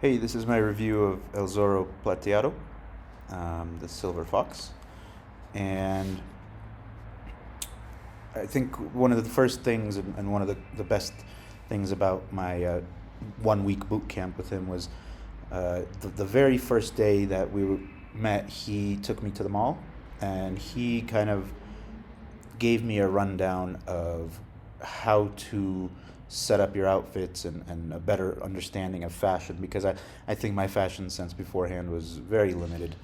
Hey, this is my review of El Zorro Plateado, the silver fox. And I think one of the first things and one of the best things about my 1 week boot camp with him was the very first day that met, he took me to the mall and he kind of gave me a rundown of how to set up your outfits and a better understanding of fashion, because I think my fashion sense beforehand was very limited.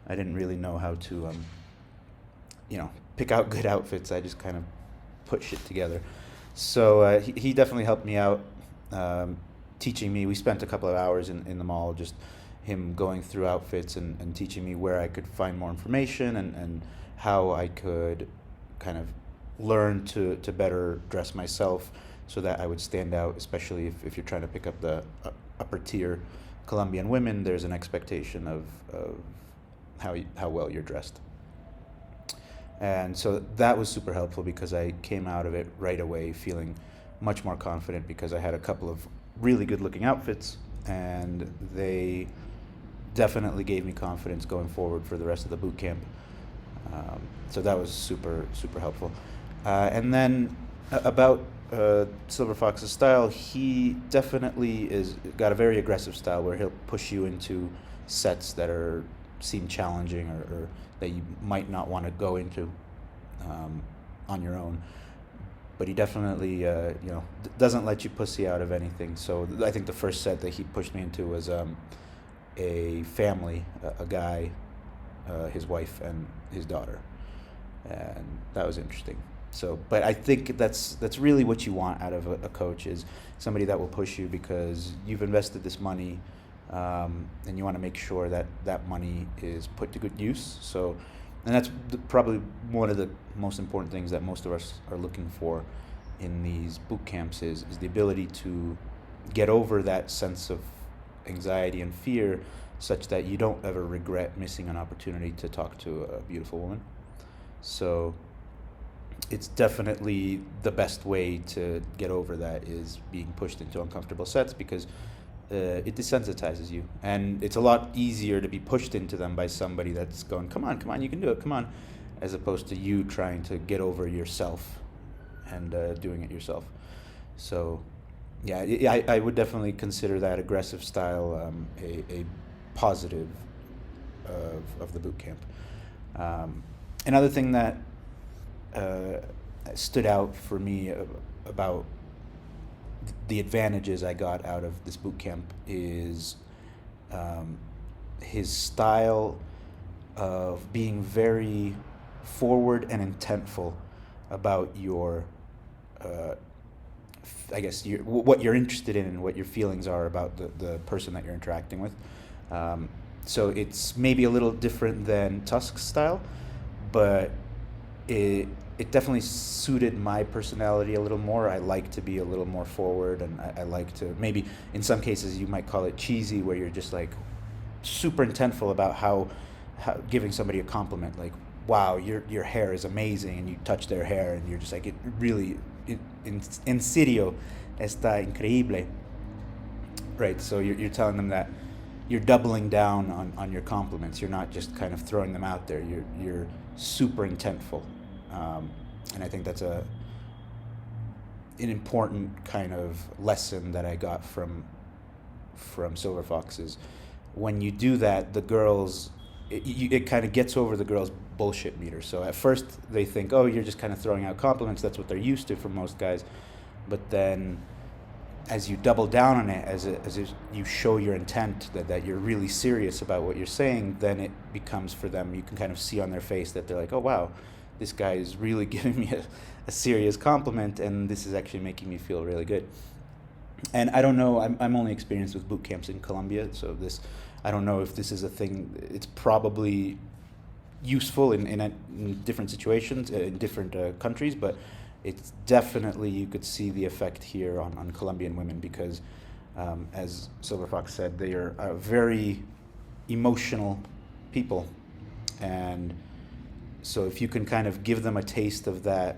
I didn't really know how to pick out good outfits. I just kind of put shit together. So he definitely helped me out, teaching me. We spent a couple of hours in the mall, just him going through outfits and teaching me where I could find more information and how I could kind of learn to better dress myself so that I would stand out, especially if you're trying to pick up the upper tier Colombian women. There's an expectation of how well you're dressed. And so that was super helpful because I came out of it right away feeling much more confident because I had a couple of really good looking outfits and they definitely gave me confidence going forward for the rest of the boot camp. So that was super, super helpful. And then about Silver Fox's style, he definitely got a very aggressive style where he'll push you into sets that seem challenging or that you might not want to go into on your own. But he definitely doesn't let you pussy out of anything. So I think the first set that he pushed me into was a family, a guy, his wife and his daughter, and that was interesting. So, but I think that's really what you want out of a coach, is somebody that will push you because you've invested this money, and you want to make sure that that money is put to good use. So, and that's probably one of the most important things that most of us are looking for in these boot camps is the ability to get over that sense of anxiety and fear, such that you don't ever regret missing an opportunity to talk to a beautiful woman. So it's definitely the best way to get over that is being pushed into uncomfortable sets, because it desensitizes you, and it's a lot easier to be pushed into them by somebody that's going, come on, you can do it, come on, as opposed to you trying to get over yourself and doing it yourself. So yeah, I would definitely consider that aggressive style a positive of the boot camp. Another thing that stood out for me about the advantages I got out of this boot camp is his style of being very forward and intentful about your what you're interested in and what your feelings are about the person that you're interacting with. So it's maybe a little different than Tusk's style, but it definitely suited my personality a little more. I like to be a little more forward, and I like to, maybe in some cases you might call it cheesy, where you're just like super intentful about how giving somebody a compliment, like, wow, your hair is amazing, and you touch their hair and you're just like, en serio está increíble, right? So you're telling them that you're doubling down on your compliments. You're not just kind of throwing them out there. You're super intentful, and I think that's an important kind of lesson that I got from Silver Foxes. When you do that, the girls, it kind of gets over the girls' bullshit meter. So at first they think, oh, you're just kind of throwing out compliments. That's what they're used to from most guys. But then as you double down on it, as you show your intent, that you're really serious about what you're saying, then it becomes, for them, you can kind of see on their face that they're like, oh, wow, this guy is really giving me a serious compliment, and this is actually making me feel really good. And I don't know, I'm only experienced with boot camps in Colombia, so I don't know if this is a thing. It's probably useful in different situations, in different countries, but it's definitely, you could see the effect here on Colombian women, because as Silver Fox said, they are very emotional people. And so if you can kind of give them a taste of that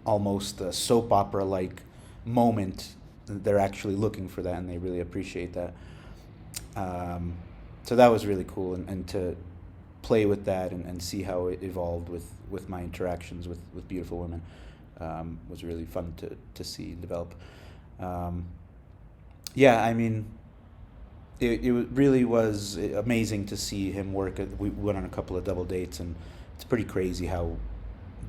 almost soap opera like moment, they're actually looking for that, and they really appreciate that. So that was really cool, and to play with that and see how it evolved with my interactions with beautiful women was really fun to see develop. Yeah, I mean, it really was amazing to see him work. We went on a couple of double dates, and it's pretty crazy how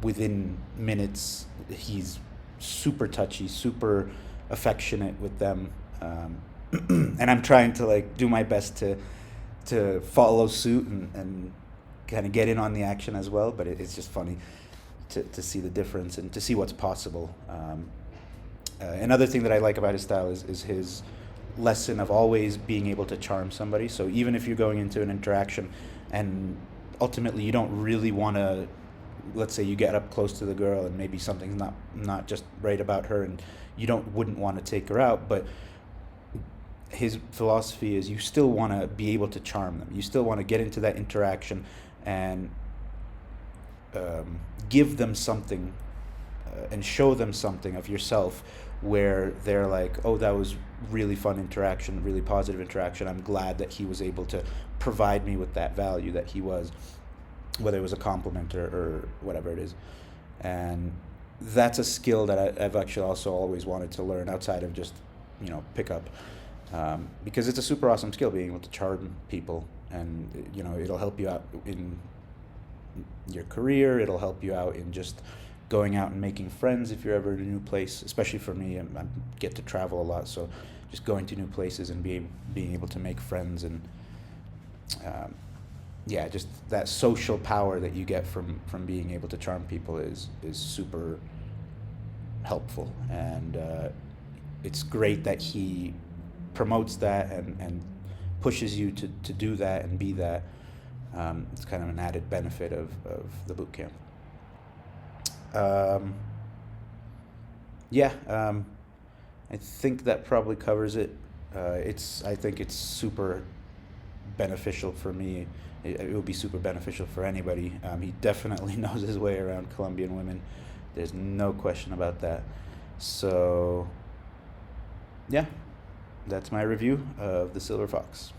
within minutes he's super touchy, super affectionate with them. And I'm trying to like do my best to follow suit and kind of get in on the action as well. But it's just funny to see the difference and to see what's possible. Another thing that I like about his style is his lesson of always being able to charm somebody. So even if you're going into an interaction and ultimately you don't really want to, let's say you get up close to the girl and maybe something's not just right about her and you wouldn't want to take her out, but his philosophy is you still want to be able to charm them. You still want to get into that interaction and give them something and show them something of yourself where they're like, oh, that was really fun interaction, really positive interaction. I'm glad that he was able to provide me with that value that he was, whether it was a compliment or whatever it is. And that's a skill that I've actually also always wanted to learn outside of just, pick up. Because it's a super awesome skill, being able to charm people. And, it'll help you out in your career. It'll help you out in just going out and making friends if you're ever in a new place. Especially for me, I get to travel a lot, so just going to new places and being able to make friends and just that social power that you get from being able to charm people is super helpful. And it's great that he promotes that and pushes you to do that and be that. It's kind of an added benefit of the boot camp. I think that probably covers it. I think it's super beneficial for me. It will be super beneficial for anybody. He definitely knows his way around Colombian women. There's no question about that. So, yeah, that's my review of the Silver Fox.